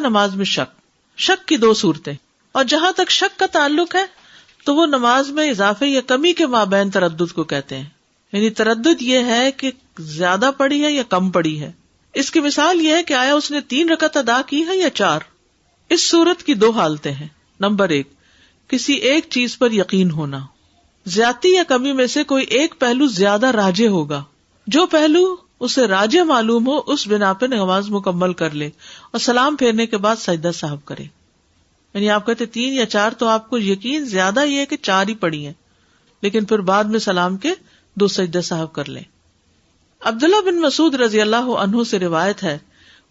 نماز میں شک کی دو صورتیں، اور جہاں تک شک کا تعلق ہے تو وہ نماز میں اضافے یا کمی کے مابین تردد کو کہتے ہیں. یعنی تردد یہ ہے کہ زیادہ پڑی ہے یا کم پڑی ہے. اس کی مثال یہ ہے کہ آیا اس نے 3 رکعت ادا کی ہے یا 4. اس صورت کی 2 حالتیں ہیں. نمبر 1، کسی ایک چیز پر یقین ہونا. زیادتی یا کمی میں سے کوئی ایک پہلو زیادہ راجح ہوگا. جو پہلو اسے راجح معلوم ہو اس بنا پہ نماز مکمل کر لے اور سلام پھیرنے کے بعد سجدہ سہو کرے. یعنی آپ کہتے 3 یا 4 تو آپ کو یقین زیادہ یہ ہے کہ 4 ہی پڑی ہیں، لیکن پھر بعد میں سلام کے 2 سجدہ سہو کر لیں. عبداللہ بن مسعود رضی اللہ عنہ سے روایت ہے،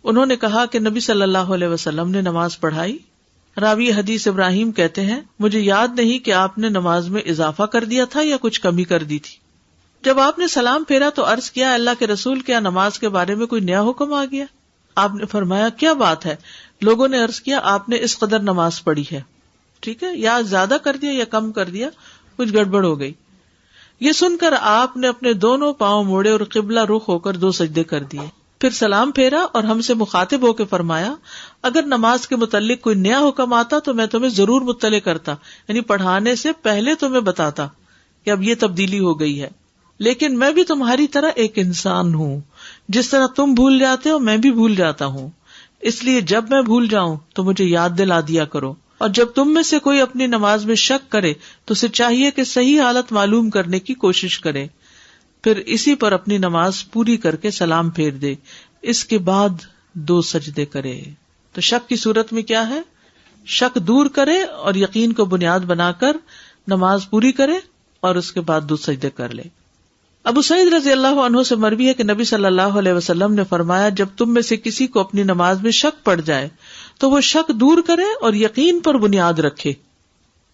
انہوں نے کہا کہ نبی صلی اللہ علیہ وسلم نے نماز پڑھائی. راوی حدیث ابراہیم کہتے ہیں مجھے یاد نہیں کہ آپ نے نماز میں اضافہ کر دیا تھا یا کچھ کمی کر دی تھی. جب آپ نے سلام پھیرا تو عرض کیا اللہ کے رسول کیا نماز کے بارے میں کوئی نیا حکم آ گیا؟ آپ نے فرمایا کیا بات ہے؟ لوگوں نے عرض کیا آپ نے اس قدر نماز پڑھی ہے. ٹھیک ہے، یا زیادہ کر دیا یا کم کر دیا، کچھ گڑبڑ ہو گئی. یہ سن کر آپ نے اپنے دونوں پاؤں موڑے اور قبلہ رخ ہو کر 2 سجدے کر دیے. پھر سلام پھیرا اور ہم سے مخاطب ہو کے فرمایا اگر نماز کے متعلق کوئی نیا حکم آتا تو میں تمہیں ضرور مطلع کرتا، یعنی پڑھانے سے پہلے تمہیں بتاتا کہ اب یہ تبدیلی ہو گئی ہے. لیکن میں بھی تمہاری طرح ایک انسان ہوں، جس طرح تم بھول جاتے ہو میں بھی بھول جاتا ہوں، اس لیے جب میں بھول جاؤں تو مجھے یاد دلا دیا کرو. اور جب تم میں سے کوئی اپنی نماز میں شک کرے تو اسے چاہیے کہ صحیح حالت معلوم کرنے کی کوشش کرے، پھر اسی پر اپنی نماز پوری کر کے سلام پھیر دے، اس کے بعد 2 سجدے کرے. تو شک کی صورت میں کیا ہے؟ شک دور کرے اور یقین کو بنیاد بنا کر نماز پوری کرے اور اس کے بعد 2 سجدے کر لے. ابو سعید رضی اللہ عنہ سے مروی ہے کہ نبی صلی اللہ علیہ وسلم نے فرمایا جب تم میں سے کسی کو اپنی نماز میں شک پڑ جائے تو وہ شک دور کرے اور یقین پر بنیاد رکھے.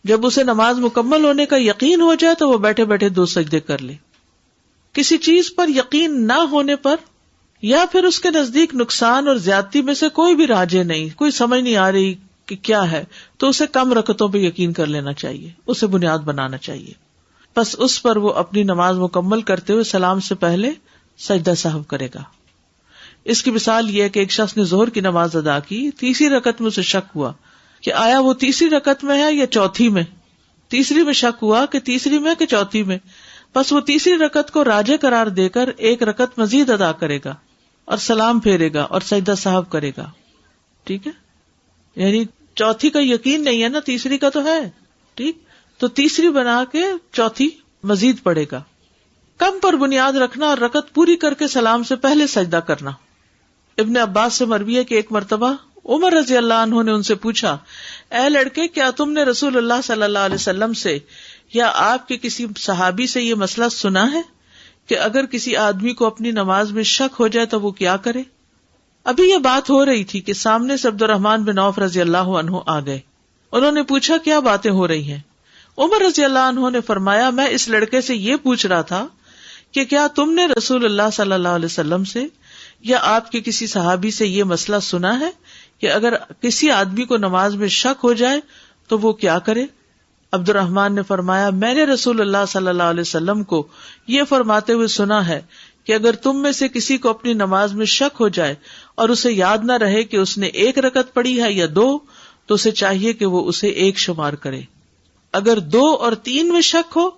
جب اسے نماز مکمل ہونے کا یقین ہو جائے تو وہ بیٹھے بیٹھے 2 سجدے کر لے. کسی چیز پر یقین نہ ہونے پر یا پھر اس کے نزدیک نقصان اور زیادتی میں سے کوئی بھی راجے نہیں، کوئی سمجھ نہیں آ رہی کہ کیا ہے، تو اسے کم رکعتوں پہ یقین کر لینا چاہیے، اسے بنیاد بنانا چاہیے. بس اس پر وہ اپنی نماز مکمل کرتے ہوئے سلام سے پہلے سجدہ سہو کرے گا. اس کی مثال یہ ہے کہ ایک شخص نے ظہر کی نماز ادا کی، 3ری رکعت میں اسے شک ہوا کہ آیا وہ 3ری رکعت میں ہے یا 4تھی میں. 3ری میں شک ہوا کہ 3ری میں کہ 4تھی میں، بس وہ 3ری رکعت کو راجح قرار دے کر 1 رکعت مزید ادا کرے گا اور سلام پھیرے گا اور سجدہ سہو کرے گا. ٹھیک ہے، یعنی 4تھی کا یقین نہیں ہے نا، 3ری کا تو ہے. ٹھیک، تو 3ری بنا کے 4تھی مزید پڑے گا. کم پر بنیاد رکھنا اور رکعت پوری کر کے سلام سے پہلے سجدہ کرنا. ابن عباس سے مروی ہے کہ ایک مرتبہ عمر رضی اللہ عنہ نے ان سے پوچھا اے لڑکے کیا تم نے رسول اللہ صلی اللہ علیہ وسلم سے یا آپ کے کسی صحابی سے یہ مسئلہ سنا ہے کہ اگر کسی آدمی کو اپنی نماز میں شک ہو جائے تو وہ کیا کرے؟ ابھی یہ بات ہو رہی تھی کہ سامنے سے عبد الرحمن بن عوف رضی اللہ عنہ آ گئے. انہوں نے پوچھا کیا باتیں ہو رہی ہیں؟ عمر رضی اللہ عنہ نے فرمایا میں اس لڑکے سے یہ پوچھ رہا تھا کہ کیا تم نے رسول اللہ صلی اللہ علیہ وسلم سے یا آپ کے کسی صحابی سے یہ مسئلہ سنا ہے کہ اگر کسی آدمی کو نماز میں شک ہو جائے تو وہ کیا کرے؟ عبد الرحمن نے فرمایا میں نے رسول اللہ صلی اللہ علیہ وسلم کو یہ فرماتے ہوئے سنا ہے کہ اگر تم میں سے کسی کو اپنی نماز میں شک ہو جائے اور اسے یاد نہ رہے کہ اس نے 1 رکعت پڑھی ہے یا 2 تو اسے چاہیے کہ وہ اسے 1 شمار کرے. اگر 2 اور 3 میں شک ہو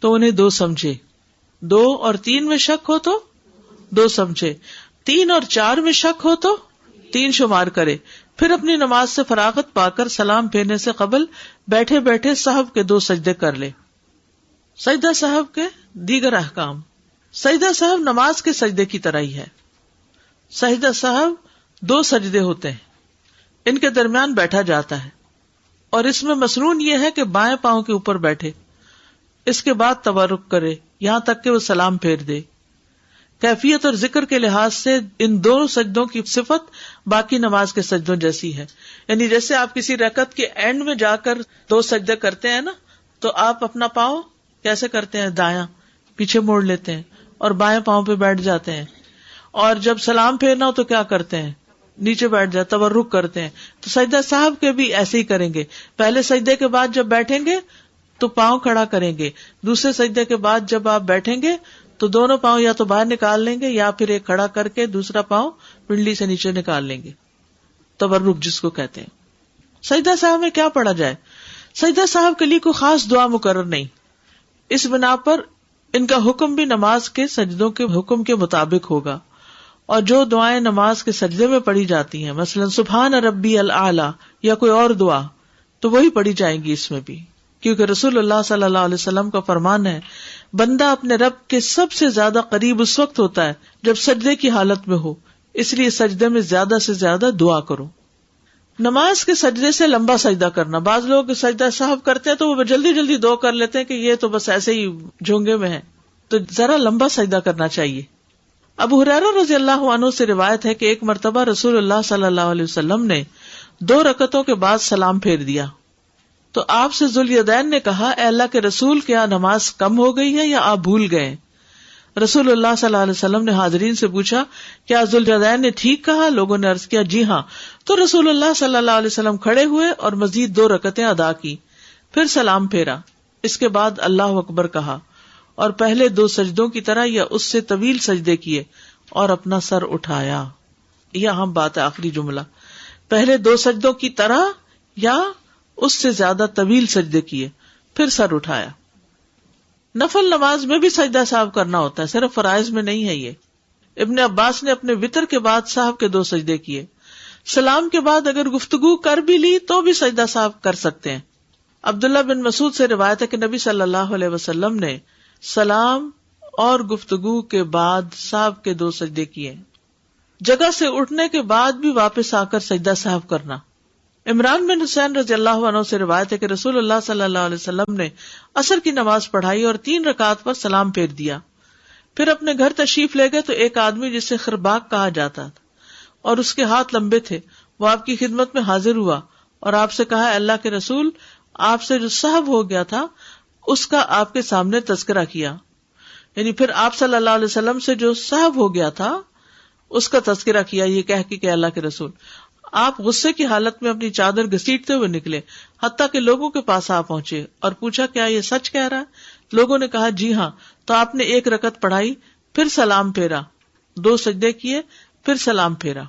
تو انہیں 2 سمجھے، 2 اور 3 میں شک ہو تو 2 سمجھے، 3 اور 4 میں شک ہو تو 3 شمار کرے. پھر اپنی نماز سے فراغت پا کر سلام پھیرنے سے قبل بیٹھے بیٹھے سہو کے 2 سجدے کر لے. سجدہ سہو کے دیگر احکام. سجدہ سہو نماز کے سجدے کی طرح ہی ہے. سجدہ سہو 2 سجدے ہوتے ہیں، ان کے درمیان بیٹھا جاتا ہے اور اس میں مسنون یہ ہے کہ بائیں پاؤں کے اوپر بیٹھے، اس کے بعد تورک کرے یہاں تک کہ وہ سلام پھیر دے. کیفیت اور ذکر کے لحاظ سے ان 2 سجدوں کی صفت باقی نماز کے سجدوں جیسی ہے. یعنی جیسے آپ کسی رکعت کے اینڈ میں جا کر 2 سجدے کرتے ہیں نا، تو آپ اپنا پاؤں کیسے کرتے ہیں؟ دایاں پیچھے موڑ لیتے ہیں اور بائیں پاؤں پہ بیٹھ جاتے ہیں، اور جب سلام پھیرنا ہو تو کیا کرتے ہیں؟ نیچے بیٹھ جاتے، تورک کرتے ہیں. تو سجدہ صاحب کے بھی ایسے ہی کریں گے. پہلے سجدے کے بعد جب بیٹھیں گے تو پاؤں کھڑا کریں گے، دوسرے سجدے کے بعد جب آپ بیٹھیں گے تو دونوں پاؤں یا تو باہر نکال لیں گے یا پھر ایک کھڑا کر کے دوسرا پاؤں پنڈلی سے نیچے نکال لیں گے. تورک جس کو کہتے ہیں. سجدہ صاحب میں کیا پڑھا جائے؟ سجدہ صاحب کے لیے کوئی خاص دعا مقرر نہیں. اس بنا پر ان کا حکم بھی نماز کے سجدوں کے حکم کے مطابق ہوگا، اور جو دعائیں نماز کے سجدے میں پڑھی جاتی ہیں، مثلا سبحان ربی الاعلی یا کوئی اور دعا، تو وہی پڑھی جائیں گی اس میں بھی، کیونکہ رسول اللہ صلی اللہ علیہ وسلم کا فرمان ہے بندہ اپنے رب کے سب سے زیادہ قریب اس وقت ہوتا ہے جب سجدے کی حالت میں ہو، اس لیے سجدے میں زیادہ سے زیادہ دعا کرو. نماز کے سجدے سے لمبا سجدہ کرنا، بعض لوگ سجدہ صاحب کرتے ہیں تو وہ جلدی جلدی دعا کر لیتے ہیں کہ یہ تو بس ایسے ہی جھونگے میں ہے، تو ذرا لمبا سجدہ کرنا چاہیے. ابو ہریرہ رضی اللہ عنہ سے روایت ہے کہ ایک مرتبہ رسول اللہ صلی اللہ علیہ وسلم نے 2 رکعتوں کے بعد سلام پھیر دیا تو آپ سے ذوالیدین نے کہا، اے اللہ کے رسول، کیا نماز کم ہو گئی ہے یا آپ بھول گئے؟ رسول اللہ صلی اللہ علیہ وسلم نے حاضرین سے پوچھا، کیا ذوالیدین نے ٹھیک کہا؟ لوگوں نے عرض کیا، جی ہاں. تو رسول اللہ صلی اللہ علیہ وسلم کھڑے ہوئے اور مزید 2 رکعتیں ادا کی، پھر سلام پھیرا. اس کے بعد اللہ اکبر کہا اور پہلے 2 سجدوں کی طرح یا اس سے طویل سجدے کیے اور اپنا سر اٹھایا. یہ اہم بات ہے، آخری جملہ، پہلے 2 سجدوں کی طرح یا اس سے زیادہ طویل سجدے کیے پھر سر اٹھایا. نفل نماز میں بھی سجدہ صاحب کرنا ہوتا ہے، صرف فرائض میں نہیں ہے یہ. ابن عباس نے اپنے وتر کے بعد صاحب کے 2 سجدے کیے. سلام کے بعد اگر گفتگو کر بھی لی تو بھی سجدہ صاحب کر سکتے ہیں. عبداللہ بن مسعود سے روایت ہے کہ نبی صلی اللہ علیہ وسلم نے سلام اور گفتگو کے بعد صاحب کے 2 سجدے کیے. جگہ سے اٹھنے کے بعد بھی واپس آ کر سجدہ صاحب کرنا. عمران بن حسین رضی اللہ عنہ سے روایت ہے کہ رسول اللہ صلی اللہ علیہ وسلم نے عصر کی نماز پڑھائی اور 3 رکعات پر سلام پھیر دیا. پھر اپنے گھر تشریف لے گئے تو ایک آدمی جسے خرباق کہا جاتا تھا اور اس کے ہاتھ لمبے تھے، وہ آپ کی خدمت میں حاضر ہوا اور آپ سے کہا، اللہ کے رسول، آپ سے جو سہو ہو گیا تھا اس کا آپ کے سامنے تذکرہ کیا. یعنی پھر آپ صلی اللہ علیہ وسلم سے جو سہو ہو گیا تھا اس کا تذکرہ کیا، یہ کہہ کے کہ اللہ کے رسول. آپ غصے کی حالت میں اپنی چادر گھسیٹتے ہوئے نکلے، حتیٰ کہ لوگوں کے پاس آ پہنچے اور پوچھا، کیا یہ سچ کہہ رہا ہے؟ لوگوں نے کہا، جی ہاں. تو آپ نے 1 رکعت پڑھائی، پھر سلام پھیرا، 2 سجدے کیے، پھر سلام پھیرا.